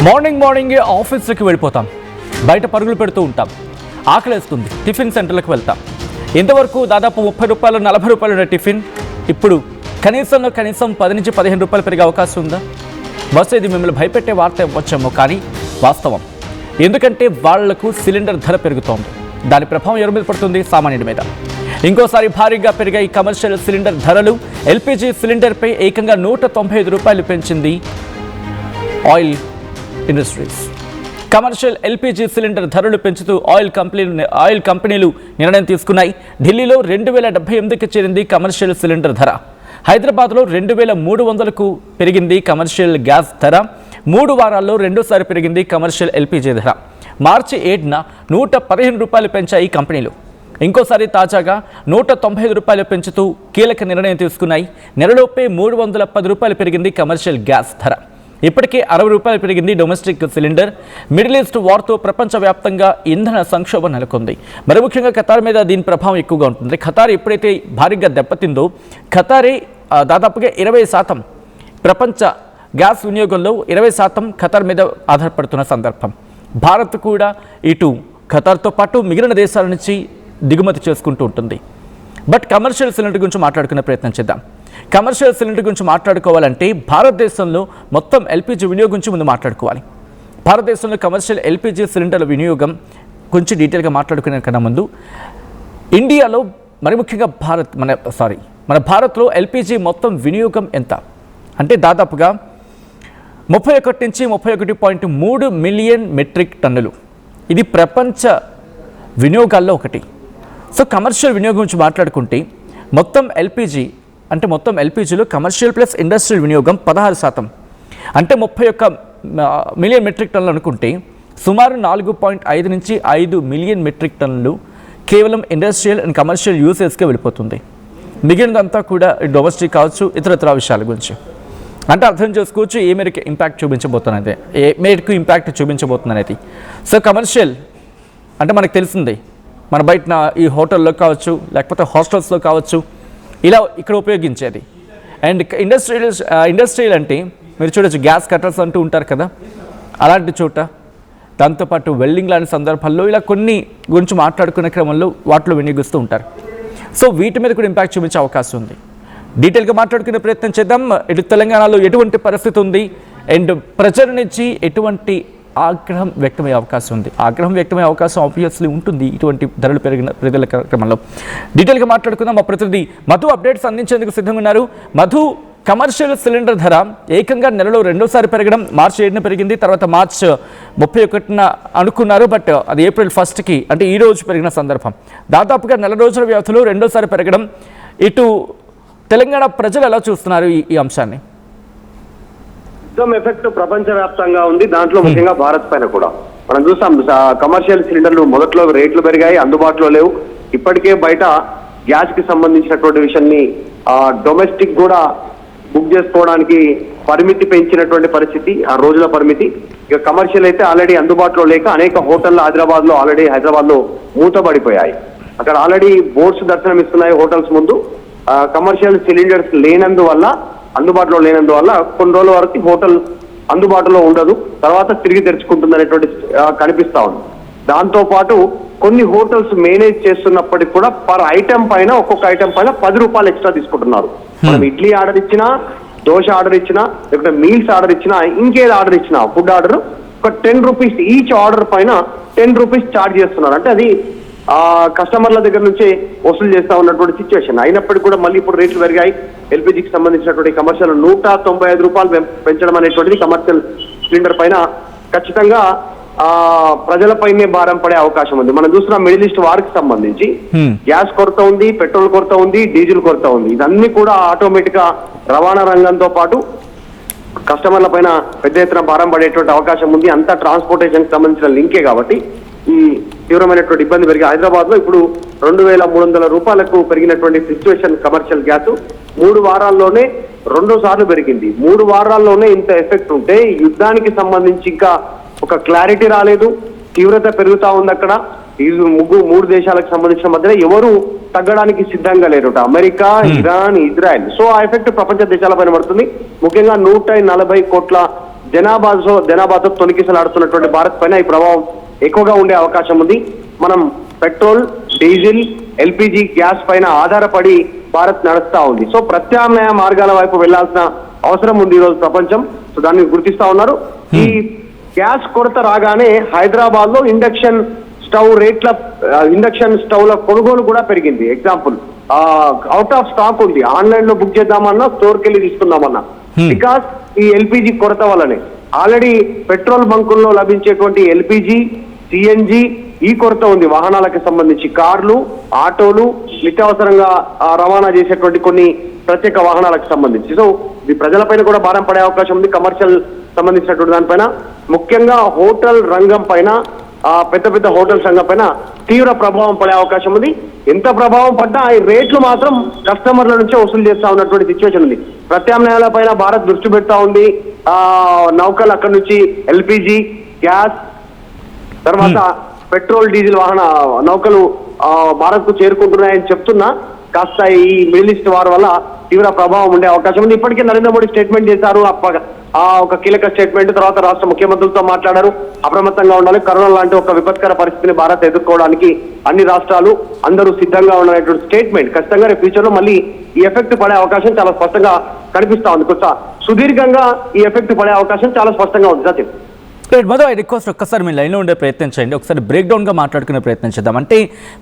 Morning ఆఫీస్కి వెళ్ళిపోతాం, బయట పరుగులు పెడుతూ ఉంటాం, ఆకలేస్తుంది, టిఫిన్ సెంటర్లకు వెళ్తాం. ఇంతవరకు దాదాపు 30 రూపాయలు 40 రూపాయలు ఉన్న టిఫిన్ ఇప్పుడు కనీసం 10 నుంచి 15 రూపాయలు పెరిగే అవకాశం ఉందా? బస్సు ఇది మిమ్మల్ని భయపెట్టే వార్త ఇవ్వచ్చేమో, కానీ వాస్తవం. ఎందుకంటే వాళ్లకు సిలిండర్ ధర పెరుగుతోంది. దాని ప్రభావం ఎవరి మీద పడుతుంది? సామాన్యుడి మీద. ఇంకోసారి భారీగా పెరిగాయి కమర్షియల్ సిలిండర్ ధరలు. ఎల్పీజీ సిలిండర్పై ఏకంగా 195 రూపాయలు పెంచింది oil industries. Commercial LPG cylinder ధరలు పెంచుతూ ఆయిల్ కంపెనీలు నిర్ణయం తీసుకున్నాయి. ఢిల్లీలో 2078కి చేరింది కమర్షియల్ సిలిండర్ ధర. హైదరాబాద్లో 2300కు పెరిగింది కమర్షియల్ గ్యాస్ ధర. 3 వారాల్లో రెండోసారి పెరిగింది కమర్షియల్ ఎల్పీజీ ధర. మార్చి 7న 115 రూపాయలు పెంచాయి కంపెనీలు. ఇంకోసారి తాజాగా 195 రూపాయలు పెంచుతూ కీలక నిర్ణయం తీసుకున్నాయి. నెలలోపే 310 రూపాయలు పెరిగింది కమర్షియల్ గ్యాస్ ధర. ఇప్పటికే 60 రూపాయలు పెరిగింది డొమెస్టిక్ సిలిండర్. మిడిల్ ఈస్ట్ వార్తో ప్రపంచవ్యాప్తంగా ఇంధన సంక్షోభం నెలకొంది. మరి ముఖ్యంగా ఖతార్ మీద దీని ప్రభావం ఎక్కువగా ఉంటుంది. ఖతార్ ఎప్పుడైతే భారీగా దెబ్బతిందో, ఖతారే దాదాపుగా 20% ప్రపంచ గ్యాస్ వినియోగంలో 20% ఖతార్ మీద ఆధారపడుతున్న సందర్భం. భారత్ కూడా ఇటు ఖతార్తో పాటు మిగిలిన దేశాల నుంచి దిగుమతి చేసుకుంటూ ఉంటుంది. బట్ కమర్షియల్ సిలిండర్ గురించి మాట్లాడుకునే ప్రయత్నం చేద్దాం. కమర్షియల్ సిలిండర్ గురించి మాట్లాడుకోవాలంటే భారతదేశంలో మొత్తం ఎల్పీజీ వినియోగం గురించి ముందు మాట్లాడుకోవాలి. భారతదేశంలో కమర్షియల్ ఎల్పీజీ సిలిండర్ల వినియోగం కొంచెం డీటెయిల్గా మాట్లాడుకునే కన్నా ముందు, ఇండియాలో మరి ముఖ్యంగా మన భారత్లో ఎల్పీజీ మొత్తం వినియోగం ఎంత అంటే దాదాపుగా 31 నుంచి 31.3 మిలియన్ మెట్రిక్ టన్నులు. ఇది ప్రపంచ వినియోగాల్లో ఒకటి. సో కమర్షియల్ వినియోగం గురించి మాట్లాడుకుంటే మొత్తం ఎల్పీజీలో కమర్షియల్ ప్లస్ ఇండస్ట్రియల్ వినియోగం 16%. అంటే 31 మిలియన్ మెట్రిక్ టన్నులు అనుకుంటే సుమారు 4.5 నుంచి 5 మిలియన్ మెట్రిక్ టన్నులు కేవలం ఇండస్ట్రియల్ అండ్ కమర్షియల్ యూసేజ్కే వెళ్ళిపోతుంది. మిగిలినంతా కూడా డొమెస్టిక్ కావచ్చు, ఇతరత్ర విషయాల గురించి. అంటే అర్థం చేసుకోవచ్చు ఏ మేరకు ఇంపాక్ట్ చూపించబోతుందనేది. సో కమర్షియల్ అంటే మనకు తెలిసిందే, మన బయట ఈ హోటల్లో కావచ్చు, లేకపోతే హాస్టల్స్లో కావచ్చు, ఇలా ఇక్కడ ఉపయోగించేది. అండ్ ఇండస్ట్రియల్ అంటే మీరు చూడొచ్చు, గ్యాస్ కట్టర్స్ అంటూ ఉంటారు కదా, అలాంటి చోట, దాంతోపాటు వెల్డింగ్ లాంటి సందర్భాల్లో ఇలా కొన్ని గురించి మాట్లాడుకునే క్రమంలో వాటిలో వినియోగిస్తూ ఉంటారు. సో వీటి మీద కూడా ఇంపాక్ట్ చూపించే అవకాశం ఉంది. డీటెయిల్గా మాట్లాడుకునే ప్రయత్నం చేద్దాం. ఇటు తెలంగాణలో ఎటువంటి పరిస్థితి ఉంది అండ్ ప్రజల నుంచి ఎటువంటి ఆగ్రహం వ్యక్తమయ్యే అవకాశం ఉంది. ఆగ్రహం వ్యక్తమయ్యే అవకాశం ఆబ్వియస్లీ ఉంటుంది ఇటువంటి ధరలు పెరిగిన ప్రజల క్రమంలో. డీటెయిల్గా మాట్లాడుకుందాం. మా ప్రతినిధి మధు అప్డేట్స్ అందించేందుకు సిద్ధంగా ఉన్నారు. మధు, కమర్షియల్ సిలిండర్ ధర ఏకంగా నెలలో రెండోసారి పెరగడం, మార్చి 7న పెరిగింది, తర్వాత మార్చి 31న అనుకున్నారు, బట్ అది ఏప్రిల్ 1కి అంటే ఈ రోజు పెరిగిన సందర్భం. దాదాపుగా నెల రోజుల వ్యవధిలో రెండోసారి పెరగడం. ఇటు తెలంగాణ ప్రజలు ఎలా చూస్తున్నారు ఈ అంశాన్ని? ఎఫెక్ట్ ప్రపంచవ్యాప్తంగా ఉంది, దాంట్లో ముఖ్యంగా భారత్ పైన కూడా మనం చూస్తాం. కమర్షియల్ సిలిండర్లు మొదట్లో రేట్లు పెరిగాయి, అందుబాటులో లేవు. ఇప్పటికే బయట గ్యాస్ కి సంబంధించినటువంటి విషయాన్ని డొమెస్టిక్ కూడా బుక్ చేసుకోవడానికి పరిమితి పెంచినటువంటి పరిస్థితి, ఆ రోజుల పరిమితి. ఇక కమర్షియల్ అయితే ఆల్రెడీ అందుబాటులో లేక అనేక హోటళ్లు హైదరాబాద్ లో మూతబడిపోయాయి. అక్కడ ఆల్రెడీ బోర్డ్స్ దర్శనం ఇస్తున్నాయి హోటల్స్ ముందు. కమర్షియల్ సిలిండర్స్ అందుబాటులో లేనందువల్ల కొన్ని రోజుల వరకు హోటల్ అందుబాటులో ఉండదు, తర్వాత తిరిగి తెరుచుకుంటుంది అనేటువంటి కనిపిస్తా ఉంది. దాంతో పాటు కొన్ని హోటల్స్ మేనేజ్ చేస్తున్నప్పటికీ కూడా ఒక్కొక్క ఐటెం పైన 10 రూపాయలు ఎక్స్ట్రా తీసుకుంటున్నారు. మనం ఇడ్లీ ఆర్డర్ ఇచ్చినా, దోశ ఆర్డర్ ఇచ్చినా, లేకపోతే మీల్స్ ఆర్డర్ ఇచ్చినా, ఇంకేది ఆర్డర్ ఇచ్చినా, ఫుడ్ ఆర్డర్ ఒక 10 రూపీస్ ఈచ్ ఆర్డర్ పైన 10 రూపీస్ ఛార్జ్ చేస్తున్నారు. అంటే అది కస్టమర్ల దగ్గర నుంచే వసూలు చేస్తా ఉన్నటువంటి సిచ్యువేషన్. అయినప్పటికీ కూడా మళ్ళీ ఇప్పుడు రేట్లు పెరిగాయి. ఎల్పీజీకి సంబంధించినటువంటి కమర్షియల్ 195 రూపాయలు పెంచడం అనేటువంటిది కమర్షియల్ సిలిండర్ పైన ఖచ్చితంగా ప్రజలపైనే భారం పడే అవకాశం ఉంది. మనం చూస్తున్న మిడిల్ ఈస్ట్ వార్కి సంబంధించి గ్యాస్ కొరత ఉంది, పెట్రోల్ కొరత ఉంది, డీజిల్ కొరత ఉంది. ఇదన్నీ కూడా ఆటోమేటిక్ గా రవాణా రంగంతో పాటు కస్టమర్ల పైన పెద్ద ఎత్తున భారం పడేటువంటి అవకాశం ఉంది. అంతా ట్రాన్స్పోర్టేషన్ కి సంబంధించిన లింకే కాబట్టి ఈ తీవ్రమైనటువంటి ఇబ్బంది పెరిగి హైదరాబాద్ లో ఇప్పుడు 2300 రూపాయలకు పెరిగినటువంటి సిచ్యువేషన్. కమర్షియల్ గ్యాస్ 3 వారాల్లోనే 2 సార్లు పెరిగింది. 3 వారాల్లోనే ఇంత ఎఫెక్ట్ ఉంటే యుద్ధానికి సంబంధించి ఇంకా ఒక క్లారిటీ రాలేదు, తీవ్రత పెరుగుతా ఉంది. అక్కడ ఈ 3 దేశాలకు సంబంధించిన మధ్యన ఎవరు తగ్గడానికి సిద్ధంగా లేరు, అమెరికా, ఇరాన్, ఇజ్రాయెల్. సో ఆ ఎఫెక్ట్ ప్రపంచ దేశాలపైన పడుతుంది. ముఖ్యంగా 140 కోట్ల జనాభాతో తొలికిసలాడుతున్నటువంటి భారత్ పైన ఈ ప్రభావం ఎక్కువగా ఉండే అవకాశం ఉంది. మనం పెట్రోల్, డీజిల్, ఎల్పిజి గ్యాస్ పైన ఆధారపడి భారత్ నడుస్తా ఉంది. సో ప్రత్యామ్నాయ మార్గాల వైపు వెళ్లాల్సిన అవసరం ఉంది ఈ రోజు ప్రపంచం. సో దాన్ని గుర్తిస్తా ఉన్నారు. ఈ గ్యాస్ కొరత రాగానే హైదరాబాద్ లో ఇండక్షన్ స్టవ్ల కొనుగోలు కూడా పెరిగింది. ఎగ్జాంపుల్, అవుట్ ఆఫ్ స్టాక్ ఉంది, ఆన్లైన్ లో బుక్ చేద్దామన్నా, స్టోర్కి వెళ్ళి తీసుకుందామన్నా, బికాస్ ఈ ఎల్పిజి కొరత వల్లనే. ఆల్రెడీ పెట్రోల్ బంకుల్లో లభించేటువంటి ఎల్పిజి, సిఎన్జి ఈ కొరత ఉంది. వాహనాలకు సంబంధించి కార్లు, ఆటోలు, నిత్యావసరంగా రవాణా చేసేటువంటి కొన్ని ప్రత్యేక వాహనాలకు సంబంధించి. సో ఇది ప్రజలపైన కూడా భారం పడే అవకాశం ఉంది. కమర్షియల్ సంబంధించినటువంటి దానిపైన, ముఖ్యంగా హోటల్ రంగం పైన, పెద్ద పెద్ద హోటల్స్ రంగం పైన తీవ్ర ప్రభావం పడే అవకాశం ఉంది. ఎంత ప్రభావం పడ్డా ఈ రేట్లు మాత్రం కస్టమర్ల నుంచే వసూలు చేస్తా ఉన్నటువంటి సిచ్యువేషన్ ఉంది. ప్రత్యామ్నాయాల పైన భారత్ దృష్టి పెడతా ఉంది. నౌకలు అక్కడి నుంచి ఎల్పిజి, గ్యాస్, తర్వాత పెట్రోల్, డీజిల్ వాహన నౌకలు భారత్ కు చేరుకుంటున్నాయని చెప్తున్నా కాస్త ఈ మిడిల్ ఈస్ట్ వార్ వల్ల తీవ్ర ప్రభావం ఉండే అవకాశం ఉంది. ఇప్పటికే నరేంద్ర మోడీ స్టేట్మెంట్ చేశారు. ఒక కీలక స్టేట్మెంట్ తర్వాత రాష్ట్ర ముఖ్యమంత్రులతో మాట్లాడారు. అప్రమత్తంగా ఉండాలి, కరోనా లాంటి ఒక విపత్కర పరిస్థితిని భారత్ ఎదుర్కోవడానికి అన్ని రాష్ట్రాలు అందరూ సిద్ధంగా ఉండాలనేటువంటి స్టేట్మెంట్ ఖచ్చితంగా రేపు ఫ్యూచర్ లో మళ్ళీ ఈ ఎఫెక్ట్ పడే అవకాశం చాలా స్పష్టంగా కనిపిస్తా ఉంది. కొంచెం సుదీర్ఘంగా ఈ ఎఫెక్ట్ పడే అవకాశం చాలా స్పష్టంగా ఉంది. సత్యం, మధు, ఐ రిక్వెస్ట్ ఒక్కసారి మీ లైన్లో ఉండే ప్రయత్నం చేయండి. ఒకసారి బ్రేక్ డౌన్గా మాట్లాడుకునే ప్రయత్నం చేద్దాం. అంటే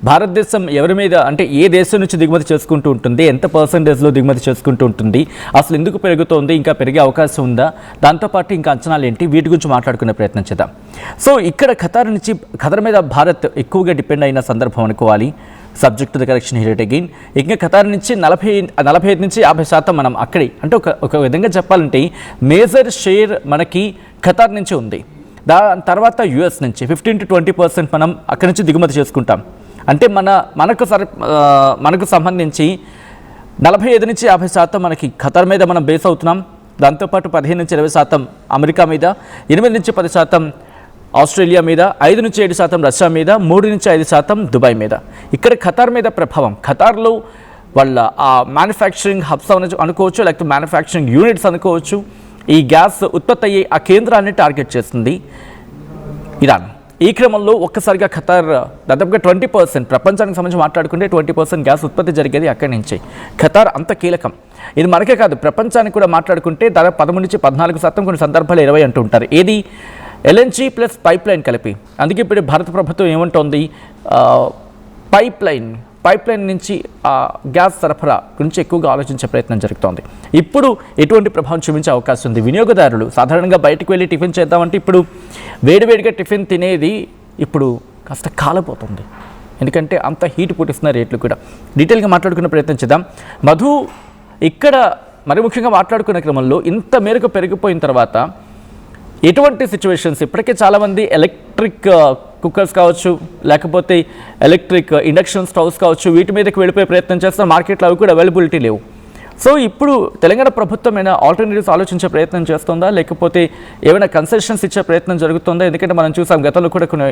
భారతదేశం ఎవరి మీద, అంటే ఏ దేశం నుంచి దిగుమతి చేసుకుంటూ ఉంటుంది, ఎంత పర్సెంటేజ్లో దిగుమతి చేసుకుంటూ ఉంటుంది, అసలు ఎందుకు పెరుగుతోంది, ఇంకా పెరిగే అవకాశం ఉందా, దాంతోపాటు ఇంకా అంచనాలు ఏంటి, వీటి గురించి మాట్లాడుకునే ప్రయత్నం చేద్దాం. సో ఇక్కడ ఖతర్ మీద భారత్ ఎక్కువగా డిపెండ్ అయిన సందర్భం అనుకోవాలి. Subject the correction here again. ఇంకా ఖతార్ నుంచి 45 నుంచి 50% మనం అక్కడి, అంటే ఒక విధంగా చెప్పాలంటే మేజర్ షేర్ మనకి ఖతార్ నుంచి ఉంది. దాని తర్వాత యుఎస్ నుంచి 15 to 20% మనం అక్కడి నుంచి దిగుమతి చేసుకుంటాం. అంటే మనకు సంబంధించి 45 నుంచి 50% మనకి ఖతార్ మీద మనం బేస్ అవుతున్నాం. దాంతోపాటు 15 నుంచి 20% అమెరికా మీద, 8 నుంచి 10% ఆస్ట్రేలియా మీద, 5 నుంచి 7% రష్యా మీద, 3 నుంచి 5% దుబాయ్ మీద. ఇక్కడ ఖతార్ మీద ప్రభావం, ఖతార్లో వాళ్ళ ఆ మ్యానుఫ్యాక్చరింగ్ హబ్స్ అనుకోవచ్చు, లేకపోతే మ్యానుఫ్యాక్చరింగ్ యూనిట్స్ అనుకోవచ్చు. ఈ గ్యాస్ ఉత్పత్తి అయ్యే ఆ కేంద్రాన్ని టార్గెట్ చేస్తుంది ఇరాన్. ఈ క్రమంలో ఒక్కసారిగా ఖతార్ దాదాపుగా 20%, ప్రపంచానికి సంబంధించి మాట్లాడుకుంటే 20% గ్యాస్ ఉత్పత్తి జరిగేది అక్కడి నుంచి. ఖతార్ అంత కీలకం. ఇది మనకే కాదు, ప్రపంచానికి కూడా మాట్లాడుకుంటే దాదాపు 13 నుంచి 14%, కొన్ని సందర్భాలు 20 అంటూ ఉంటారు. ఏది ఎల్ఎన్జీ ప్లస్ పైప్ లైన్ కలిపి. అందుకే ఇప్పుడు భారత ప్రభుత్వం ఏమంటోంది, పైప్ లైన్ నుంచి గ్యాస్ సరఫరా గురించి ఎక్కువగా ఆలోచించే ప్రయత్నం జరుగుతోంది. ఇప్పుడు ఎటువంటి ప్రభావం చూపించే అవకాశం ఉంది? వినియోగదారులు సాధారణంగా బయటకు వెళ్ళి టిఫిన్ చేద్దామంటే ఇప్పుడు వేడివేడిగా టిఫిన్ తినేది ఇప్పుడు కాస్త కాలిపోతుంది. ఎందుకంటే అంత హీట్ పుట్టిస్తున్న రేట్లు కూడా. డీటెయిల్గా మాట్లాడుకునే ప్రయత్నం చేద్దాం. మధు, ఇక్కడ మరి ముఖ్యంగా మాట్లాడుకునే క్రమంలో ఇంత మేరకు పెరిగిపోయిన తర్వాత ఎటువంటి సిచ్యువేషన్స్, ఇప్పటికే చాలామంది ఎలక్ట్రిక్ కుక్కర్స్ కావచ్చు, లేకపోతే ఎలక్ట్రిక్ ఇండక్షన్ స్టవ్స్ కావచ్చు, వీటి మీదకి వెళ్ళిపోయే ప్రయత్నం చేస్తున్న మార్కెట్లో అవి కూడా అవైలబిలిటీ లేవు. సో ఇప్పుడు తెలంగాణ ప్రభుత్వం ఏమైనా ఆల్టర్నేటివ్స్ ఆలోచించే ప్రయత్నం చేస్తుందా, లేకపోతే ఏమైనా కన్సెషన్స్ ఇచ్చే ప్రయత్నం జరుగుతుందా? ఎందుకంటే మనం చూసాం గతంలో కూడా కొన్ని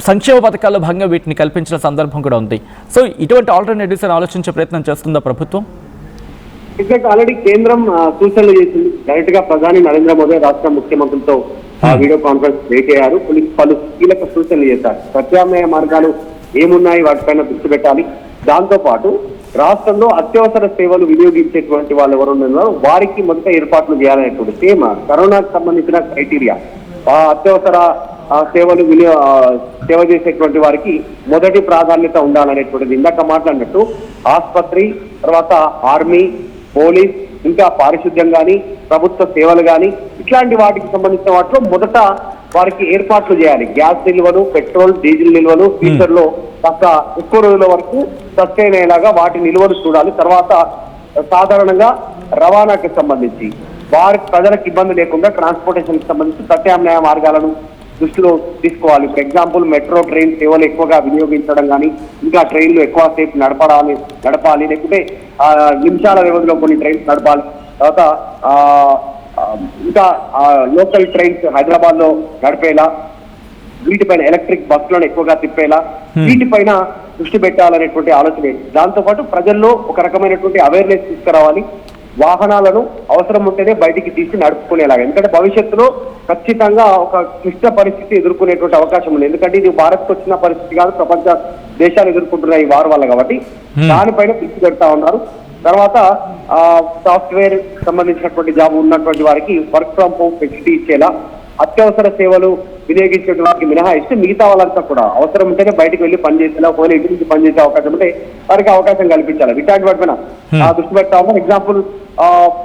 సంక్షేమ పథకాల్లో భాగంగా వీటిని కల్పించిన సందర్భం కూడా ఉంది. సో ఇటువంటి ఆల్టర్నేటివ్స్ అని ఆలోచించే ప్రయత్నం చేస్తుందా ప్రభుత్వం? ఎగ్జాక్ట్, ఆల్రెడీ కేంద్రం సూచనలు చేసింది. డైరెక్ట్ గా ప్రధాని నరేంద్ర మోదీ రాష్ట్ర ముఖ్యమంత్రులతో వీడియో కాన్ఫరెన్స్ అయ్యారు. పలు కీలక సూచనలు చేశారు. ప్రత్యామ్నాయ మార్గాలు ఏమున్నాయి, వాటిపైన దృష్టి పెట్టాలి. దాంతో పాటు రాష్ట్రంలో అత్యవసర సేవలు వినియోగించేటువంటి వాళ్ళు ఎవరు ఉన్నారో వారికి మొదట ఏర్పాట్లు చేయాలనేటువంటి సేమ్ కరోనాకు సంబంధించిన క్రైటీరియా. అత్యవసర సేవలు సేవ చేసేటువంటి వారికి మొదటి ప్రాధాన్యత ఉండాలనేటువంటిది. ఇందాక మాట్లాడినట్టు ఆసుపత్రి, తర్వాత ఆర్మీ, పోలీస్, ఇంకా పారిశుద్ధ్యం కానీ, ప్రభుత్వ సేవలు కానీ, ఇట్లాంటి వాటికి సంబంధించిన వాటిలో మొదట వారికి ఏర్పాట్లు చేయాలి. గ్యాస్ నిల్వలు, పెట్రోల్, డీజిల్ నిల్వలు ఫ్యూచర్ లో కాస్త ఎక్కువ రోజుల వరకు సస్టైన్ అయ్యేలాగా వాటి నిల్వలు చూడాలి. తర్వాత సాధారణంగా రవాణాకి సంబంధించి ప్రజలకు ఇబ్బంది లేకుండా ట్రాన్స్పోర్టేషన్ కి సంబంధించి ప్రత్యామ్నాయ మార్గాలను దృష్టిలో తీసుకోవాలి. ఫర్ ఎగ్జాంపుల్ మెట్రో ట్రైన్ సేవలు ఎక్కువగా వినియోగించడం కానీ, ఇంకా ట్రైన్లు ఎక్కువ సేపు నడపాలి, లేకుంటే నిమిషాల వ్యవధిలో కొన్ని ట్రైన్స్ నడపాలి. తర్వాత ఇంకా లోకల్ ట్రైన్స్ హైదరాబాద్ లో నడిపేలా, వీటిపైన ఎలక్ట్రిక్ బస్సులను ఎక్కువగా తిప్పేలా, వీటిపైన దృష్టి పెట్టాలనేటువంటి ఆలోచన. దాంతోపాటు ప్రజల్లో ఒక రకమైనటువంటి అవేర్నెస్ తీసుకురావాలి. వాహనాలను అవసరం ఉంటేనే బయటికి తీసి నడుపుకునేలాగా. ఎందుకంటే భవిష్యత్తులో ఖచ్చితంగా ఒక క్లిష్ట పరిస్థితి ఎదుర్కొనేటువంటి అవకాశం ఉంది. ఎందుకంటే ఇది భారత్కు వచ్చిన పరిస్థితి కాదు, ప్రపంచ దేశాలు ఎదుర్కొంటున్న ఈ వార్ వల్ల. కాబట్టి దానిపైన దృష్టి పెడతా ఉన్నారు. తర్వాత సాఫ్ట్వేర్ సంబంధించినటువంటి జాబ్ ఉన్నటువంటి వారికి వర్క్ ఫ్రమ్ హోమ్ ఫెసిలిటీ ఇచ్చేలా, అత్యవసర సేవలు వినియోగించే వారికి మినహాయిస్తే మిగతా వాళ్ళంతా కూడా అవసరం ఉంటేనే బయటకు వెళ్ళి పనిచేసేలా, ఒకవేళ ఇంటి నుంచి పనిచేసే అవకాశం ఉంటే వారికి అవకాశం కల్పించాలి. ఇట్లాంటి వాటి పైన దృష్టి పెడతా ఉన్నాం. ఎగ్జాంపుల్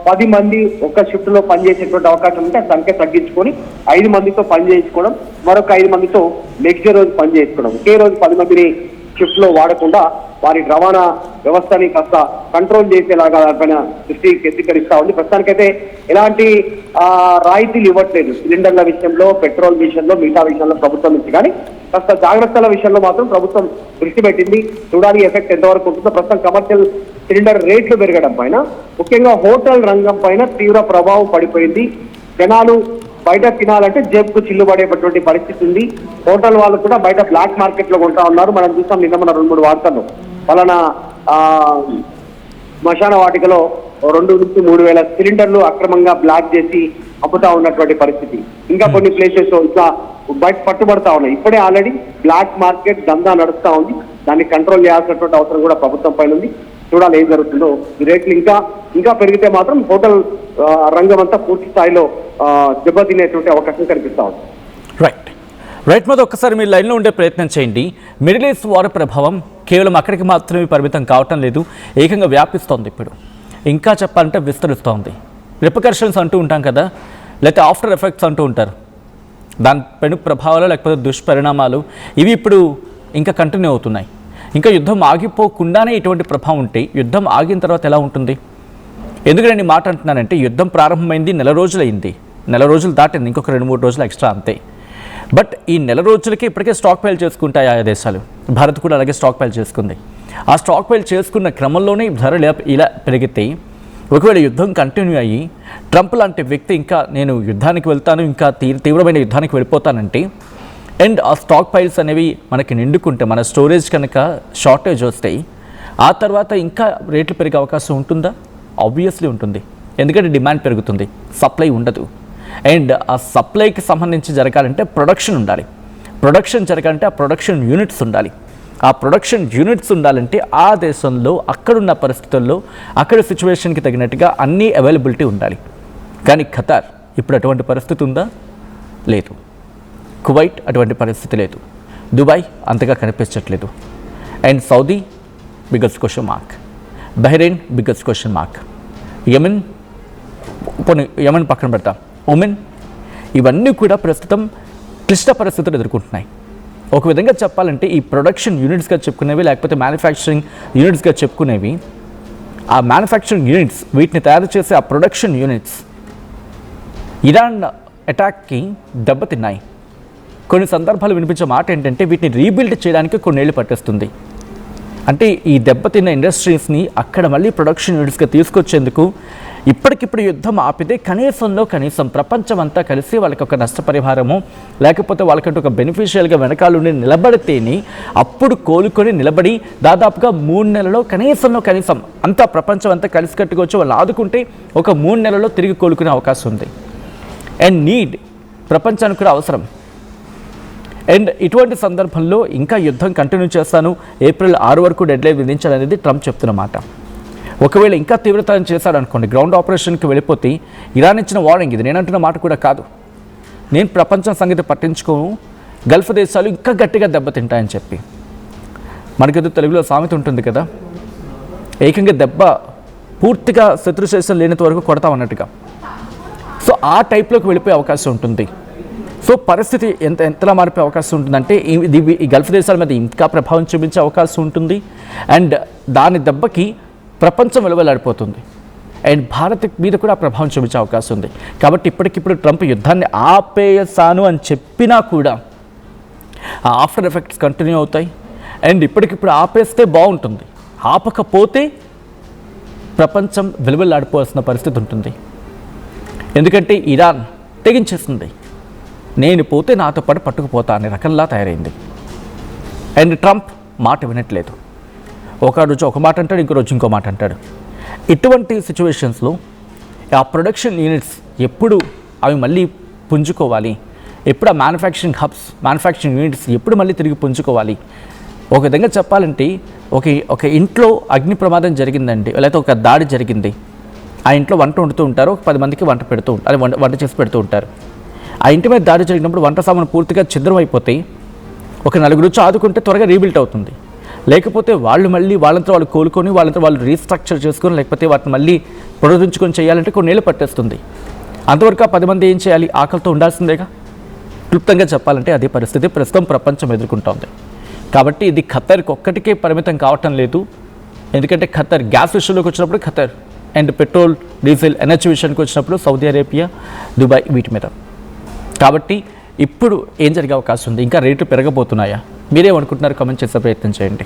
10 మంది ఒక షిఫ్ట్ లో పనిచేసేటువంటి అవకాశం ఉంటే ఆ సంఖ్య తగ్గించుకొని 5 మందితో పని చేయించుకోవడం, మరొక 5 మందితో నెక్స్ట్ రోజు పని చేయించుకోవడం. ఒకే రోజు 10 మందిని షిఫ్ట్ లో వాడకుండా వారి రవాణా వ్యవస్థని కాస్త కంట్రోల్ చేసేలాగా దానిపైన దృష్టి కేంద్రీకరిస్తా ఉంది. ప్రస్తుతానికైతే ఎలాంటి రాయితీలు ఇవ్వట్లేదు సిలిండర్ల విషయంలో, పెట్రోల్ విషయంలో, మిగతా విషయంలో ప్రభుత్వం నుంచి. కానీ కాస్త జాగ్రత్తల విషయంలో మాత్రం ప్రభుత్వం దృష్టి పెట్టింది. చూడాలి ఎఫెక్ట్ ఎంతవరకు ఉంటుందో. ప్రస్తుతం కమర్షియల్ సిలిండర్ రేట్లు పెరగడం పైన, ముఖ్యంగా హోటల్ రంగం పైన తీవ్ర ప్రభావం పడిపోయింది. జనాలు బయట తినాలంటే జేబుకు చిల్లు పడేటటువంటి పరిస్థితి ఉంది. హోటల్ వాళ్ళు కూడా బయట బ్లాక్ మార్కెట్ లో కొంటా ఉన్నారు. మనం చూసాం నిన్న మన 2-3 వార్తల్లో వలన శ్మశాన వాటికలో 2 నుంచి 3 వేల సిలిండర్లు అక్రమంగా బ్లాక్ చేసి అమ్ముతా ఉన్నటువంటి పరిస్థితి. ఇంకా కొన్ని ప్లేసెస్ ఇట్లా బయట పట్టుబడతా ఉన్నాయి. ఇప్పుడే ఆల్రెడీ బ్లాక్ మార్కెట్ దందా నడుస్తా ఉంది. దాన్ని కంట్రోల్ చేయాల్సినటువంటి అవసరం కూడా ప్రభుత్వం పైన ఉంది. చూడాలి ఏం జరుగుతుందో. ఈ రేట్లు ఇంకా పెరిగితే మాత్రం హోటల్ రంగం అంతా పూర్తి స్థాయిలో దెబ్బతినేటువంటి అవకాశం కనిపిస్తా ఉంది. రైట్ మీద ఒక్కసారి మీరు లైన్లో ఉండే ప్రయత్నం చేయండి. మిడిల్ ఈస్ట్ వార్ ప్రభావం కేవలం అక్కడికి మాత్రమే పరిమితం కావటం లేదు, ఏకంగా వ్యాపిస్తోంది. ఇప్పుడు ఇంకా చెప్పాలంటే విస్తరిస్తోంది. రిపకర్షన్స్ అంటూ ఉంటాం కదా, లేకపోతే ఆఫ్టర్ ఎఫెక్ట్స్ అంటూ ఉంటారు. దాని పెను ప్రభావాలు లేకపోతే దుష్పరిణామాలు ఇవి ఇప్పుడు ఇంకా కంటిన్యూ అవుతున్నాయి. ఇంకా యుద్ధం ఆగిపోకుండానే ఇటువంటి ప్రభావం ఉంటే యుద్ధం ఆగిన తర్వాత ఎలా ఉంటుంది? ఎందుకంటే నేను మాట అంటున్నానంటే యుద్ధం ప్రారంభమైంది 4 రోజులైంది, 4 రోజులు దాటింది, ఇంకొక 2-3 రోజులు ఎక్స్ట్రా అంతే. బట్ ఈ 4 రోజులకి ఇప్పటికే స్టాక్ పైల్ చేసుకుంటాయి ఆయా దేశాలు. భారత్ కూడా అలాగే స్టాక్ పైల్ చేసుకుంది. ఆ స్టాక్ పైల్ చేసుకున్న క్రమంలోనే ధరలు ఇలా పెరిగితే, ఒకవేళ యుద్ధం కంటిన్యూ అయ్యి ట్రంప్ లాంటి వ్యక్తి ఇంకా నేను యుద్ధానికి వెళ్తాను, ఇంకా తీవ్రమైన యుద్ధానికి వెళ్ళిపోతానంటే, అండ్ ఆ స్టాక్ పైల్స్ అనేవి మనకి నిండుకుంటే, మన స్టోరేజ్ కనుక షార్టేజ్ వస్తే, ఆ తర్వాత ఇంకా రేట్లు పెరిగే అవకాశం ఉంటుందా? ఆబ్వియస్లీ ఉంటుంది. ఎందుకంటే డిమాండ్ పెరుగుతుంది, సప్లై ఉండదు. అండ్ ఆ సప్లైకి సంబంధించి జరగాలంటే ప్రొడక్షన్ ఉండాలి. ప్రొడక్షన్ జరగాలంటే ఆ ప్రొడక్షన్ యూనిట్స్ ఉండాలి. ఆ ప్రొడక్షన్ యూనిట్స్ ఉండాలంటే ఆ దేశంలో అక్కడున్న పరిస్థితుల్లో అక్కడ సిచ్యువేషన్కి తగినట్టుగా అన్నీ అవైలబిలిటీ ఉండాలి. కానీ ఖతార్ ఇప్పుడు అటువంటి పరిస్థితి ఉందా? లేదు. కువైట్ అటువంటి పరిస్థితి లేదు. దుబాయ్ అంతగా కనిపించట్లేదు. And Saudi biggest question mark. Bahrain biggest question mark. Yemen పక్కన పెడతాం, ఒమెన్, ఇవన్నీ కూడా ప్రస్తుతం క్లిష్ట పరిస్థితులు ఎదుర్కొంటున్నాయి. ఒక విధంగా చెప్పాలంటే ఈ ప్రొడక్షన్ యూనిట్స్గా చెప్పుకునేవి, లేకపోతే మ్యానుఫ్యాక్చరింగ్ యూనిట్స్గా చెప్పుకునేవి, ఆ మ్యానుఫ్యాక్చరింగ్ యూనిట్స్, వీటిని తయారు చేసే ఆ ప్రొడక్షన్ యూనిట్స్ ఇరాన్ అటాక్కి దెబ్బతిన్నాయి. కొన్ని సందర్భాలు వినిపించే మాట ఏంటంటే వీటిని రీబిల్డ్ చేయడానికి కొన్నేళ్ళు పట్టేస్తుంది. అంటే ఈ దెబ్బతిన్న ఇండస్ట్రీస్ని అక్కడ మళ్ళీ ప్రొడక్షన్ యూనిట్స్గా తీసుకొచ్చేందుకు ఇప్పటికిప్పుడు యుద్ధం ఆపితే కనీసం ప్రపంచం అంతా కలిసి వాళ్ళకి ఒక నష్టపరిహారము, లేకపోతే వాళ్ళకంటే ఒక బెనిఫిషియల్గా వెనకాలండి నిలబడితేనే అప్పుడు కోలుకొని నిలబడి దాదాపుగా 3 నెలల్లో కనీసం అంతా ప్రపంచం అంతా కలిసి కట్టుకొచ్చి వాళ్ళు ఆదుకుంటే ఒక 3 నెలల్లో తిరిగి కోలుకునే అవకాశం ఉంది. అండ్ నీడ్ ప్రపంచానికి కూడా అవసరం. అండ్ ఇటువంటి సందర్భంలో ఇంకా యుద్ధం కంటిన్యూ చేస్తాను, ఏప్రిల్ 6 వరకు డెడ్లైన్ విధించాలనేది ట్రంప్ చెప్తున్నమాట. ఒకవేళ ఇంకా తీవ్రతరం చేశాడనుకోండి, గ్రౌండ్ ఆపరేషన్కి వెళ్ళిపోతే, ఇరాన్ ఇచ్చిన వార్నింగ్ ఇది, నేనంటున్న మాట కూడా కాదు, నేను ప్రపంచం సంగతి పట్టించుకోను, గల్ఫ్ దేశాలు ఇంకా గట్టిగా దెబ్బతింటాయని చెప్పి. మనకేదో తెలుగులో సామెత ఉంటుంది కదా, ఏకంగా దెబ్బ పూర్తిగా శత్రుశేషం లేనంత వరకు కొడతామన్నట్టుగా. సో ఆ టైప్లోకి వెళ్ళిపోయే అవకాశం ఉంటుంది. సో పరిస్థితి ఎంతలా మారిపోయే అవకాశం ఉంటుందంటే ఈ గల్ఫ్ దేశాల మీద ఇంకా ప్రభావం చూపించే అవకాశం ఉంటుంది. అండ్ దాని దెబ్బకి ప్రపంచం వెలువలాడిపోతుంది. అండ్ భారత్ మీద కూడా ప్రభావం చూపించే అవకాశం ఉంది. కాబట్టి ఇప్పటికిప్పుడు ట్రంప్ యుద్ధాన్ని ఆపేసాను అని చెప్పినా కూడా ఆ ఆఫ్టర్ ఎఫెక్ట్స్ కంటిన్యూ అవుతాయి. అండ్ ఇప్పటికిప్పుడు ఆపేస్తే బాగుంటుంది, ఆపకపోతే ప్రపంచం వెలువలాడిపోవాల్సిన పరిస్థితి ఉంటుంది. ఎందుకంటే ఇరాన్ తెగించేస్తుంది, నేను పోతే నాతో పాటు పట్టుకుపోతా అనే రకంలా తయారైంది. అండ్ ట్రంప్ మాట వినట్లేదు. ఒక రోజు ఒక మాట అంటాడు, ఇంకో రోజు ఇంకో మాట అంటాడు. ఇటువంటి సిచ్యువేషన్స్లో ఆ ప్రొడక్షన్ యూనిట్స్ ఎప్పుడు అవి మళ్ళీ పుంజుకోవాలి, ఎప్పుడు ఆ మ్యానుఫ్యాక్చరింగ్ యూనిట్స్ ఎప్పుడు మళ్ళీ తిరిగి పుంజుకోవాలి. ఒక విధంగా చెప్పాలంటే ఒక ఇంట్లో అగ్ని ప్రమాదం జరిగిందండి, లేకపోతే ఒక దాడి జరిగింది. ఆ ఇంట్లో వంట వండుతూ ఉంటారు, ఒక 10 మందికి వంట పెడుతూ ఉంటారు, వంట చేసి పెడుతూ ఉంటారు. ఆ ఇంటి మీద దాడి జరిగినప్పుడు వంట సామాను పూర్తిగా ఛిద్రం అయిపోతే ఒక నలుగురు వచ్చి ఆదుకుంటే త్వరగా రీబిల్ట్ అవుతుంది. లేకపోతే వాళ్ళంతా వాళ్ళు కోలుకొని వాళ్ళంతా వాళ్ళు రీస్ట్రక్చర్ చేసుకొని లేకపోతే వాటిని మళ్ళీ పునరుద్ధరించుకొని చేయాలంటే కొన్నేళ్ళు పట్టేస్తుంది. అంతవరకు ఆ 10 మంది ఏం చేయాలి? ఆకలితో ఉండాల్సిందేగా. క్లుప్తంగా చెప్పాలంటే అదే పరిస్థితి ప్రస్తుతం ప్రపంచం ఎదుర్కొంటోంది. కాబట్టి ఇది ఖతర్కి ఒక్కటికే పరిమితం కావటం లేదు. ఎందుకంటే ఖతర్ గ్యాస్ విషయంలోకి వచ్చినప్పుడు Qatar, and petrol diesel energy విషయానికి వచ్చినప్పుడు సౌదీ అరేబియా, దుబాయ్ వీటి మీద. కాబట్టి ఇప్పుడు ఏం జరిగే అవకాశం ఉంది? ఇంకా రేట్లు పెరగబోతున్నాయా? మీరేమనుకుంటున్నారు? కామెంట్ చేసే ప్రయత్నం చేయండి.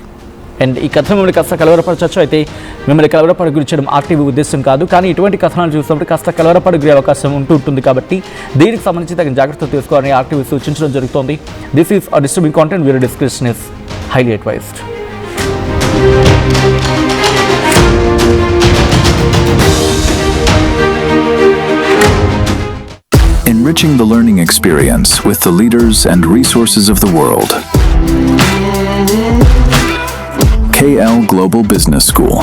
అండ్ ఈ కథ మిమ్మల్ని కాస్త కలవరపరచచ్చు. అయితే మిమ్మల్ని కలవరపడ గురించడం ఆర్టీవీ ఉద్దేశం కాదు, కానీ ఇటువంటి కథనాలు చూసినప్పుడు కాస్త కలవరపడ గురే అవకాశం ఉంటుంది. కాబట్టి దీనికి సంబంధించి తగిన జాగ్రత్తలు తీసుకోవాలని ఆర్టీవీ సూచించడం జరుగుతోంది. This is a disturbing content. Viewer discretion is highly advised. Enriching the learning experience with the leaders and resources of the world. KL Global Business School.